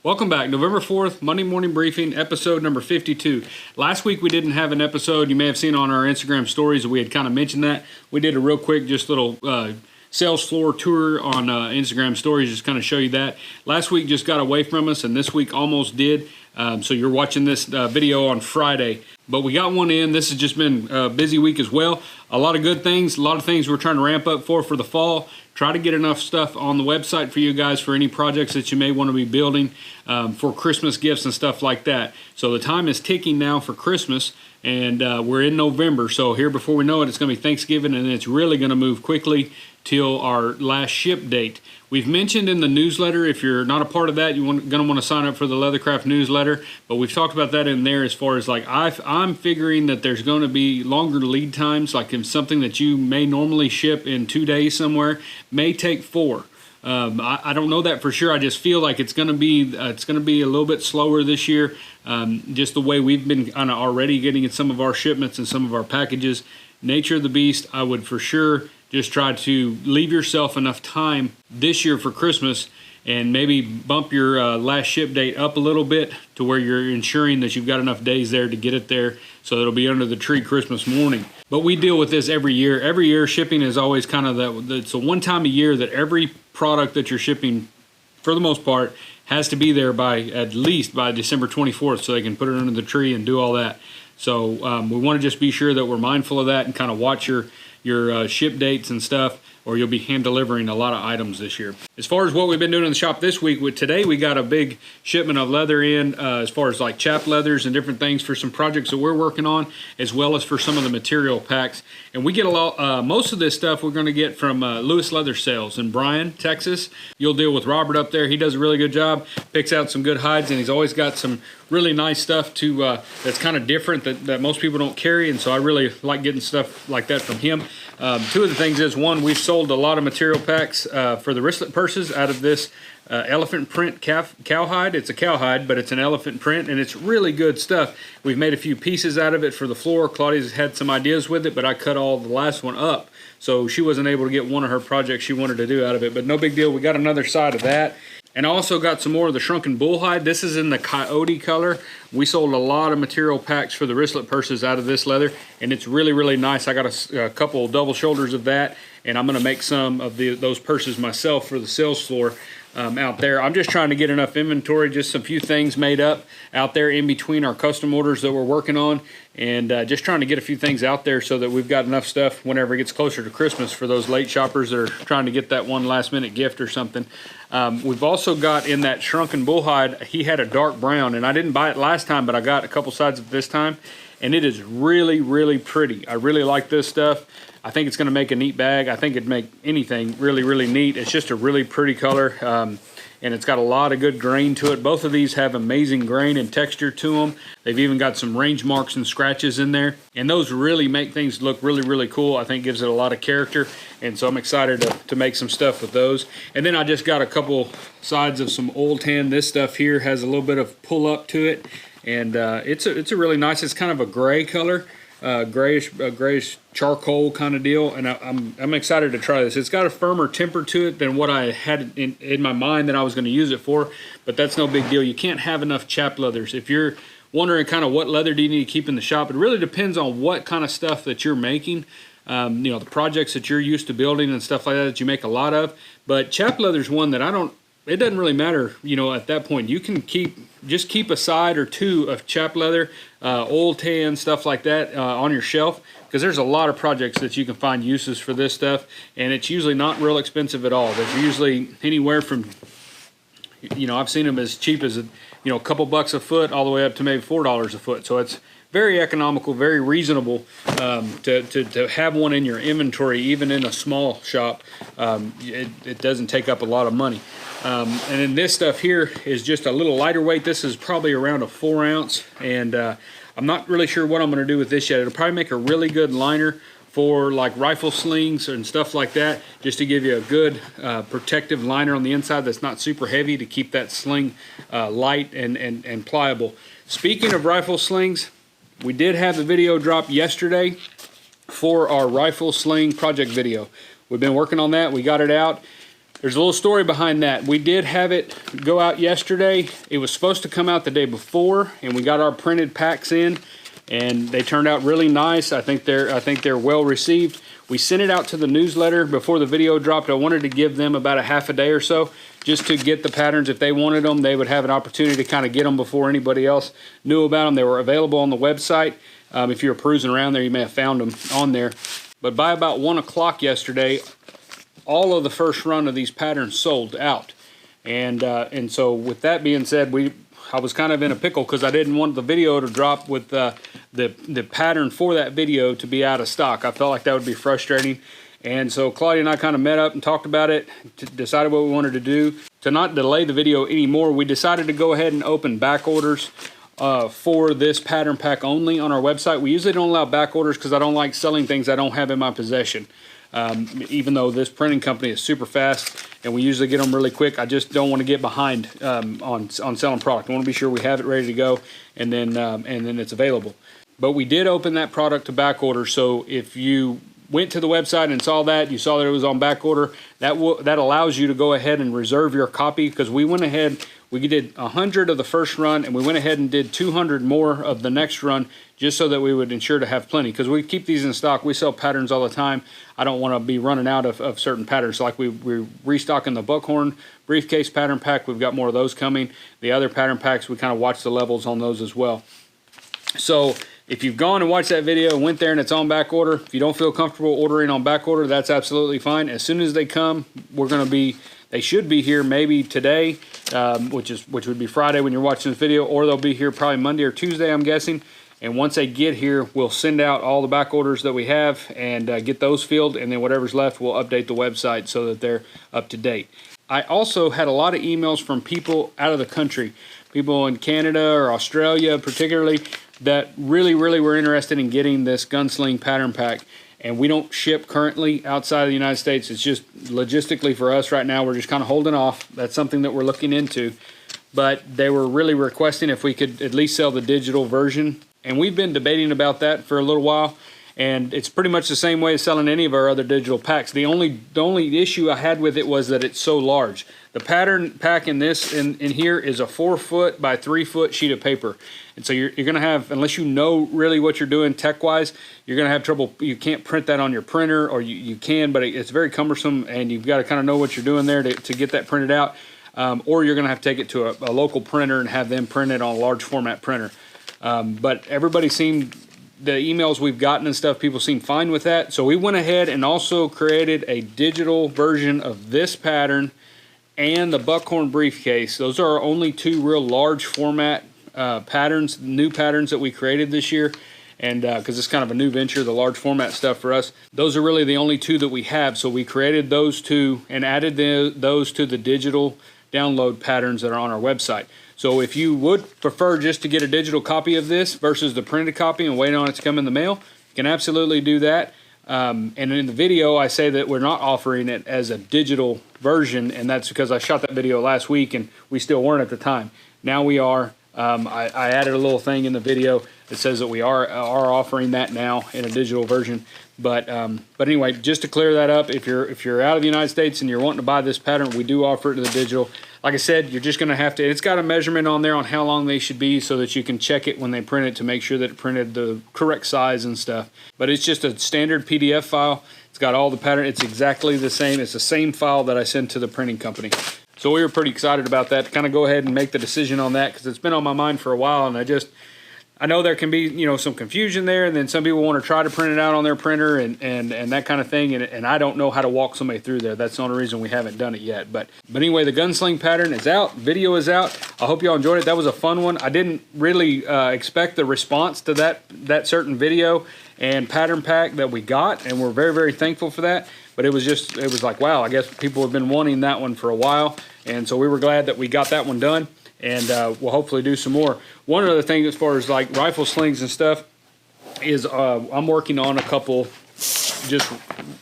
Welcome back. November 4th, Monday Morning Briefing, episode number 52. Last week we didn't have an episode. You may have seen on our Instagram stories that we had kind of mentioned that. We did a real quick, just little sales floor tour on Instagram stories, just kind of show you that. Last week just got away from us, and this week almost did. So you're watching this video on Friday. But we got one in. This has just been a busy week as well. A lot of good things, a lot of things we're trying to ramp up for the fall. Try to get enough stuff on the website for you guys for any projects that you may want to be building for Christmas gifts and stuff like that. So the time is ticking now for Christmas, and we're in November. So here before we know it, it's going to be Thanksgiving, and it's really going to move quickly till our last ship date. We've mentioned in the newsletter, if you're not a part of that, you're going to want to sign up for the Leathercraft newsletter. But we've talked about that in there as far as like I'm figuring that there's going to be longer lead times, like if something that you may normally ship in 2 days somewhere may take 4. I don't know that for sure. I just feel like it's going to be a little bit slower this year. Just the way we've been kind of already getting in some of our shipments and some of our packages. Nature of the beast, I would for sure just try to leave yourself enough time this year for Christmas and maybe bump your last ship date up a little bit to where you're ensuring that you've got enough days there to get it there so it'll be under the tree Christmas morning. But we deal with this every year. Every year shipping is always kind of it's the one time a year that every product that you're shipping, for the most part, has to be there by at least by December 24th so they can put it under the tree and do all that. So we want to just be sure that we're mindful of that and kind of watch your ship dates and stuff, or you'll be hand delivering a lot of items this year. As far as what we've been doing in the shop this week, today we got a big shipment of leather in as far as like chap leathers and different things for some projects that we're working on, as well as for some of the material packs. And we get a lot, most of this stuff we're going to get from Lewis Leather Sales in Bryan, Texas. You'll deal with Robert up there. He does a really good job, picks out some good hides, and he's always got some really nice stuff to that's kind of different that most people don't carry, and so I really like getting stuff like that from him. Two of the things is, one, we've sold a lot of material packs for the wristlet purses out of this elephant print cowhide. It's a cowhide, but it's an elephant print, and it's really good stuff. We've made a few pieces out of it for the floor. Claudia's had some ideas with it, but I cut all the last one up, so she wasn't able to get one of her projects she wanted to do out of it, but no big deal. We got another side of that. And I also got some more of the shrunken bull hide. This is in the coyote color. We sold a lot of material packs for the wristlet purses out of this leather, and it's really, really nice. I got a couple double shoulders of that, and I'm going to make some of those purses myself for the sales floor out there. I'm just trying to get enough inventory, just a few things made up out there in between our custom orders that we're working on, and just trying to get a few things out there so that we've got enough stuff whenever it gets closer to Christmas for those late shoppers that are trying to get that one last minute gift or something. We've also got in that shrunken bull hide, he had a dark brown, and I didn't buy it last time, but I got a couple sides of it this time, and it is really, really pretty. I really like this stuff. I think it's going to make a neat bag. I think it'd make anything really, really neat. It's just a really pretty color, and it's got a lot of good grain to it. Both of these have amazing grain and texture to them. They've even got some range marks and scratches in there, and those really make things look really, really cool. I think gives it a lot of character, and so I'm excited to make some stuff with those. And then I just got a couple sides of some oil tan. This stuff here has a little bit of pull up to it, and it's a really nice, it's kind of a gray color. Grayish charcoal kind of deal, and I'm excited to try this. It's got a firmer temper to it than what I had in my mind that I was going to use it for, but that's no big deal. You can't have enough chap leathers. If you're wondering kind of what leather do you need to keep in the shop, it really depends on what kind of stuff that you're making. You know, the projects that you're used to building and stuff like that you make a lot of. But chap leather is one that it doesn't really matter, you know, at that point. You can just keep a side or two of chap leather, oil tan, stuff like that on your shelf, because there's a lot of projects that you can find uses for this stuff, and it's usually not real expensive at all. There's usually anywhere from, you know, I've seen them as cheap as, a couple bucks a foot all the way up to maybe $4 a foot. So it's very economical, very reasonable to have one in your inventory, even in a small shop. It doesn't take up a lot of money. And then this stuff here is just a little lighter weight. This is probably around a 4 ounce, and I'm not really sure what I'm going to do with this yet. It'll probably make a really good liner for like rifle slings and stuff like that, just to give you a good protective liner on the inside that's not super heavy, to keep that sling light and pliable. Speaking of rifle slings, we did have the video drop yesterday for our rifle sling project video. We've been working on that. We got it out. There's a little story behind that. We did have it go out yesterday. It was supposed to come out the day before, and we got our printed packs in, and they turned out really nice. I think they're well received. We sent it out to the newsletter before the video dropped. I wanted to give them about a half a day or so just to get the patterns. If they wanted them, they would have an opportunity to kind of get them before anybody else knew about them. They were available on the website. If you were perusing around there, you may have found them on there. But by about 1 o'clock yesterday, all of the first run of these patterns sold out. And so with that being said, I was kind of in a pickle because I didn't want the video to drop with the pattern for that video to be out of stock. I felt like that would be frustrating. And so Claudia and I kind of met up and talked about it, decided what we wanted to do. To not delay the video anymore, we decided to go ahead and open back orders for this pattern pack only on our website. We usually don't allow back orders because I don't like selling things I don't have in my possession. Even though this printing company is super fast and we usually get them really quick, I just don't want to get behind on selling product. I want to be sure we have it ready to go and then it's available. But we did open that product to back order, so if you went to the website and saw that, you saw that it was on back order, that allows you to go ahead and reserve your copy, because we went ahead, we did 100 of the first run and we went ahead and did 200 more of the next run just so that we would ensure to have plenty, because we keep these in stock. We sell patterns all the time. I don't want to be running out of certain patterns. Like we're restocking the Buckhorn briefcase pattern pack. We've got more of those coming. The other pattern packs, we kind of watch the levels on those as well. So if you've gone and watched that video and went there and it's on back order, if you don't feel comfortable ordering on back order, that's absolutely fine. As soon as they come, they should be here maybe today, which would be Friday when you're watching this video, or they'll be here probably Monday or Tuesday, I'm guessing. And once they get here, we'll send out all the back orders that we have and get those filled, and then whatever's left, we'll update the website so that they're up to date. I also had a lot of emails from people out of the country, people in Canada or Australia particularly, that really were interested in getting this gunsling pattern pack. And we don't ship currently outside of the United States. It's just logistically for us right now, we're just kind of holding off. That's something that we're looking into. But they were really requesting if we could at least sell the digital version. And we've been debating about that for a little while. And it's pretty much the same way as selling any of our other digital packs. The only issue I had with it was that it's so large. The pattern pack in here is a 4-foot by 3-foot sheet of paper. And so you're going to have, unless you know really what you're doing tech-wise, you're going to have trouble. You can't print that on your printer, or you can, but it's very cumbersome, and you've got to kind of know what you're doing there to get that printed out. Or you're going to have to take it to a local printer and have them print it on a large format printer. But everybody seemed, the emails we've gotten and stuff, people seem fine with that. So we went ahead and also created a digital version of this pattern and the Buckhorn briefcase. Those are our only two real large format patterns, new patterns that we created this year. And because it's kind of a new venture, the large format stuff for us, those are really the only two that we have. So we created those two and added those to the digital download patterns that are on our website. So if you would prefer just to get a digital copy of this versus the printed copy and wait on it to come in the mail, you can absolutely do that. And in the video, I say that we're not offering it as a digital version, and that's because I shot that video last week and we still weren't at the time. Now we are. I added a little thing in the video that says that we are offering that now in a digital version. But anyway, just to clear that up, if you're out of the United States and you're wanting to buy this pattern, we do offer it in the digital. Like I said, you're just going to have to, it's got a measurement on there on how long they should be so that you can check it when they print it to make sure that it printed the correct size and stuff. But it's just a standard PDF file. It's got all the pattern. It's exactly the same. It's the same file that I sent to the printing company. So we were pretty excited about that, to kind of go ahead and make the decision on that, because it's been on my mind for a while, and I know there can be, some confusion there, and then some people want to try to print it out on their printer and that kind of thing, and I don't know how to walk somebody through there. That's the only reason we haven't done it yet. But anyway, the gunsling pattern is out. Video is out. I hope y'all enjoyed it. That was a fun one. I didn't really expect the response to that certain video and pattern pack that we got, and we're very thankful for that. But it was like, wow, I guess people have been wanting that one for a while, and so we were glad that we got that one done. And we'll hopefully do some more. One other thing as far as like rifle slings and stuff is I'm working on a couple just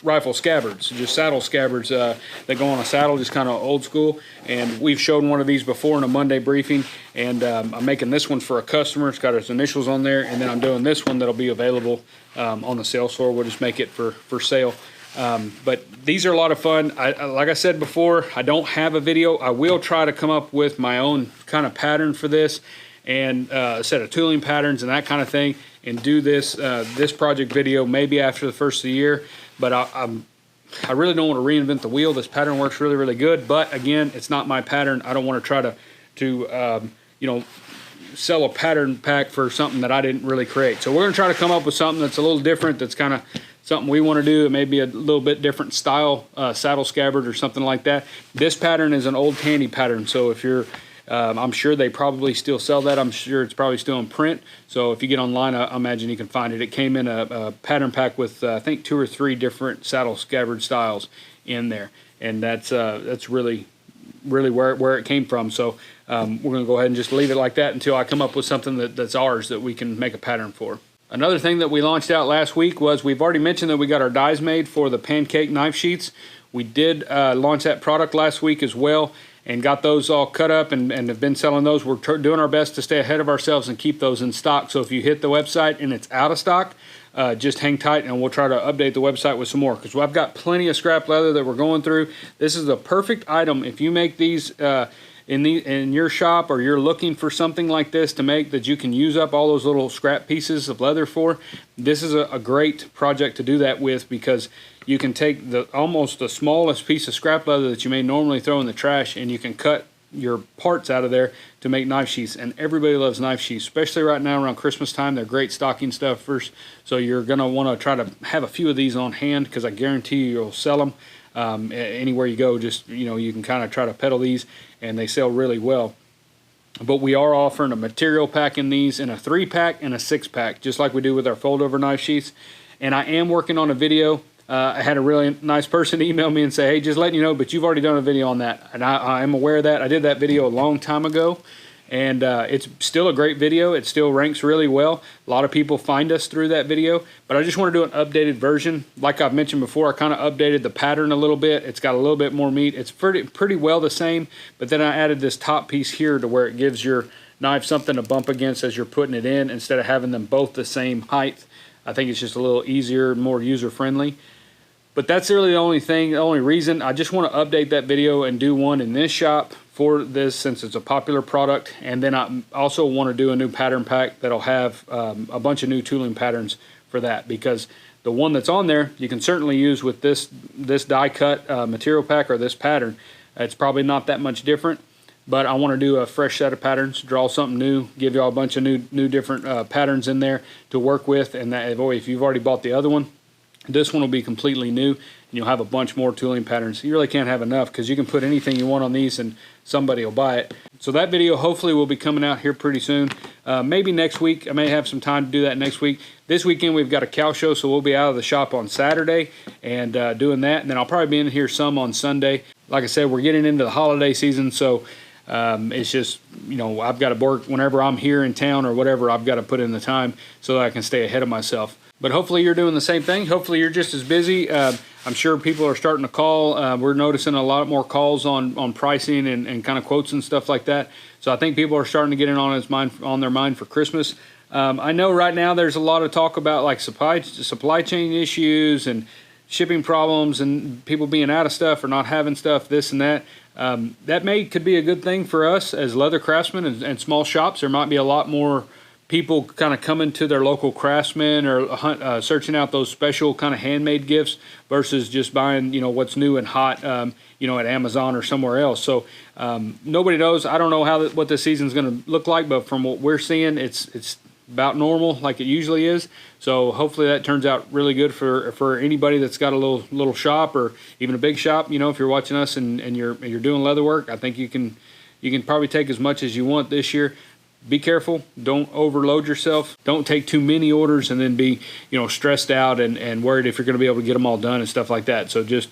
rifle scabbards, just saddle scabbards that go on a saddle, just kind of old school. And we've shown one of these before in a Monday briefing, and I'm making this one for a customer. It's got its initials on there, and then I'm doing this one that'll be available on the sales floor. We'll just make it for sale. But these are a lot of fun. Like I said before, I don't have a video. I will try to come up with my own kind of pattern for this, and a set of tooling patterns and that kind of thing, and do this this project video maybe after the first of the year. But I really don't want to reinvent the wheel. This pattern works really, really good. But again, it's not my pattern. I don't want to try to you know, sell a pattern pack for something that I didn't really create. So we're going to try to come up with something that's a little different, that's kind of something we want to do. It may be a little bit different style, saddle scabbard or something like that. This pattern is an old Tandy pattern. So if you're, I'm sure they probably still sell that. I'm sure it's probably still in print. So if you get online, I imagine you can find it. It came in a pattern pack with, I think, 2 or 3 different saddle scabbard styles in there. And that's really where it came from. So we're going to go ahead and just leave it like that until I come up with something that's ours that we can make a pattern for. Another thing that we launched out last week was, we've already mentioned that we got our dies made for the pancake knife sheaths. We did launch that product last week as well, and got those all cut up and have been selling those. We're doing our best to stay ahead of ourselves and keep those in stock. So if you hit the website and it's out of stock, just hang tight and we'll try to update the website with some more, because I've got plenty of scrap leather that we're going through. This is the perfect item if you make these in your shop, or you're looking for something like this to make that you can use up all those little scrap pieces of leather for. This is a great project to do that with, because you can take almost the smallest piece of scrap leather that you may normally throw in the trash, and you can cut your parts out of there to make knife sheaths. And everybody loves knife sheaths, especially right now around Christmas time. They're great stocking stuffers, so you're going to want to try to have a few of these on hand, because I guarantee you'll sell them anywhere you go. Just, you know, you can kind of try to peddle these and they sell really well. But we are offering a material pack in these, in a 3-pack and a 6-pack, just like we do with our fold over knife sheaths. And I am working on a video. I had a really nice person email me and say, hey, just letting you know, but you've already done a video on that. And I am aware of that. I did that video a long time ago, and it's still a great video. It still ranks really well. A lot of people find us through that video, but I just want to do an updated version. Like I've mentioned before, I kind of updated the pattern a little bit. It's got a little bit more meat. It's pretty well the same, but then I added this top piece here to where it gives your knife something to bump against as you're putting it in, instead of having them both the same height. I think it's just a little easier, more user-friendly. But that's really the only reason. I just want to update that video and do one in this shop for this, since it's a popular product. And then I also want to do a new pattern pack that'll have a bunch of new tooling patterns for that, because the one that's on there you can certainly use with this die cut material pack, or this pattern. It's probably not that much different, but I want to do a fresh set of patterns, draw something new, give y'all a bunch of new different patterns in there to work with. And that, if you've already bought the other one, this one will be completely new, and you'll have a bunch more tooling patterns. You really can't have enough, because you can put anything you want on these and somebody will buy it. So that video hopefully will be coming out here pretty soon. Maybe next week. I may have some time to do that next week. This weekend we've got a cow show, so we'll be out of the shop on Saturday and doing that. And then I'll probably be in here some on Sunday. Like I said, we're getting into the holiday season, so it's just, you know, I've got to work whenever I'm here in town or whatever. I've got to put in the time so that I can stay ahead of myself. But hopefully you're doing the same thing. Hopefully you're just as busy. I'm sure people are starting to call. We're noticing a lot more calls on pricing and kind of quotes and stuff like that. So I think people are starting to get it on their mind for Christmas. I know right now there's a lot of talk about like supply chain issues and shipping problems and people being out of stuff or not having stuff, this and that. That could be a good thing for us as leather craftsmen and small shops. There might be a lot more people kind of coming to their local craftsmen or searching out those special kind of handmade gifts versus just buying, you know, what's new and hot, you know, at Amazon or somewhere else. So nobody knows. I don't know what this season's going to look like, but from what we're seeing, it's about normal like it usually is. So hopefully that turns out really good for anybody that's got a little shop or even a big shop. You know, if you're watching us and you're doing leather work, I think you can probably take as much as you want this year. Be careful. Don't overload yourself. Don't take too many orders and then be, you know, stressed out and worried if you're going to be able to get them all done and stuff like that. So just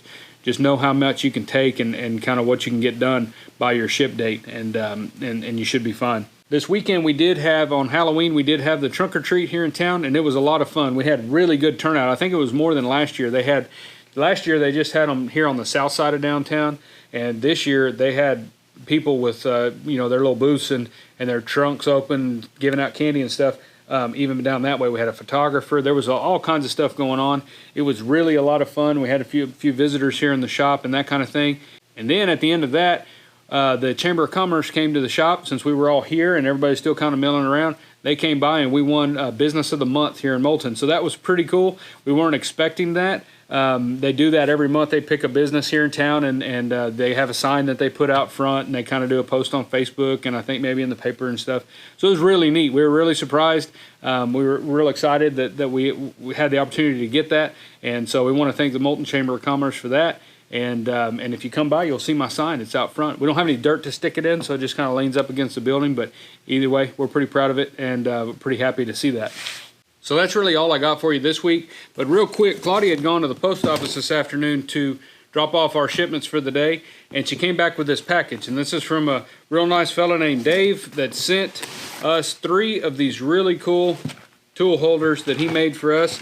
know how much you can take and kind of what you can get done by your ship date, and you should be fine. This weekend on Halloween, we did have the trunk or treat here in town, and it was a lot of fun. We had really good turnout. I think it was more than last year. Last year they just had them here on the south side of downtown, and this year they had people with you know, their little booths and their trunks open, giving out candy and stuff Even down that way, we had a photographer. There was all kinds of stuff going on. It was really a lot of fun. We had a few visitors here in the shop and that kind of thing. And then at the end of that, the Chamber of Commerce came to the shop since we were all here and everybody's still kind of milling around. They came by and we won Business of the Month here in Moulton. So that was pretty cool. We weren't expecting that. They do that every month. They pick a business here in town and they have a sign that they put out front and they kind of do a post on Facebook and I think maybe in the paper and stuff. So it was really neat. We were really surprised. We were real excited that we had the opportunity to get that. And so we want to thank the Moulton Chamber of Commerce for that. And if you come by, you'll see my sign. It's out front. We don't have any dirt to stick it in, so it just kind of leans up against the building. But either way, we're pretty proud of it and pretty happy to see that. So that's really all I got for you this week. But real quick, Claudia had gone to the post office this afternoon to drop off our shipments for the day, and she came back with this package. And this is from a real nice fella named Dave that sent us 3 of these really cool tool holders that he made for us.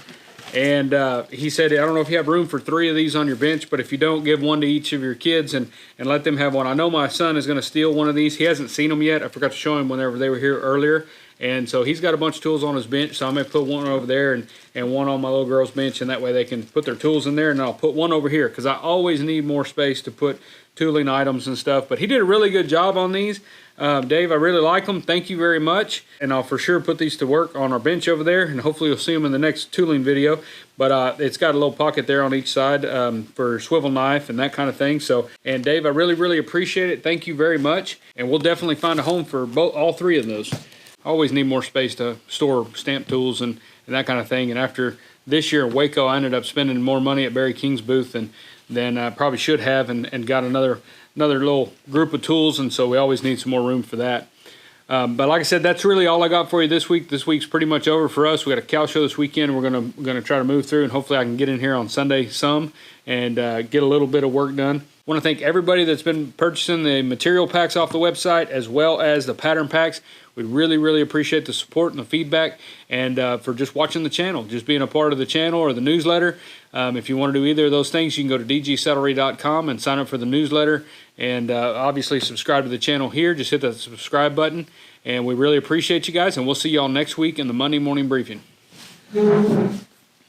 And he said, I don't know if you have room for 3 of these on your bench, but if you don't, give 1 to each of your kids and let them have one. I know my son is going to steal one of these. He hasn't seen them yet. I forgot to show him whenever they were here earlier. And so he's got a bunch of tools on his bench, so I may put 1 over there and 1 on my little girl's bench, and that way they can put their tools in there, and I'll put 1 over here because I always need more space to put tooling items and stuff. But he did a really good job on these. Dave, I really like them. Thank you very much. And I'll for sure put these to work on our bench over there, and hopefully you'll see them in the next tooling video. But it's got a little pocket there on each side for swivel knife and that kind of thing. So, and Dave, I really, really appreciate it. Thank you very much. And we'll definitely find a home for all 3 of those. I always need more space to store stamp tools and that kind of thing. And after this year in Waco, I ended up spending more money at Barry King's booth than I probably should have, and got another little group of tools, and so we always need some more room for that. But like I said, that's really all I got for you this week. This week's pretty much over for us. We got a cow show this weekend. We're gonna try to move through, and hopefully I can get in here on Sunday some and get a little bit of work done. I want to thank everybody that's been purchasing the material packs off the website as well as the pattern packs. We really, really appreciate the support and the feedback, and for just watching the channel, just being a part of the channel or the newsletter. If you want to do either of those things, you can go to dgsaddlery.com and sign up for the newsletter, and obviously subscribe to the channel here. Just hit the subscribe button, and we really appreciate you guys, and we'll see y'all next week in the Monday morning briefing.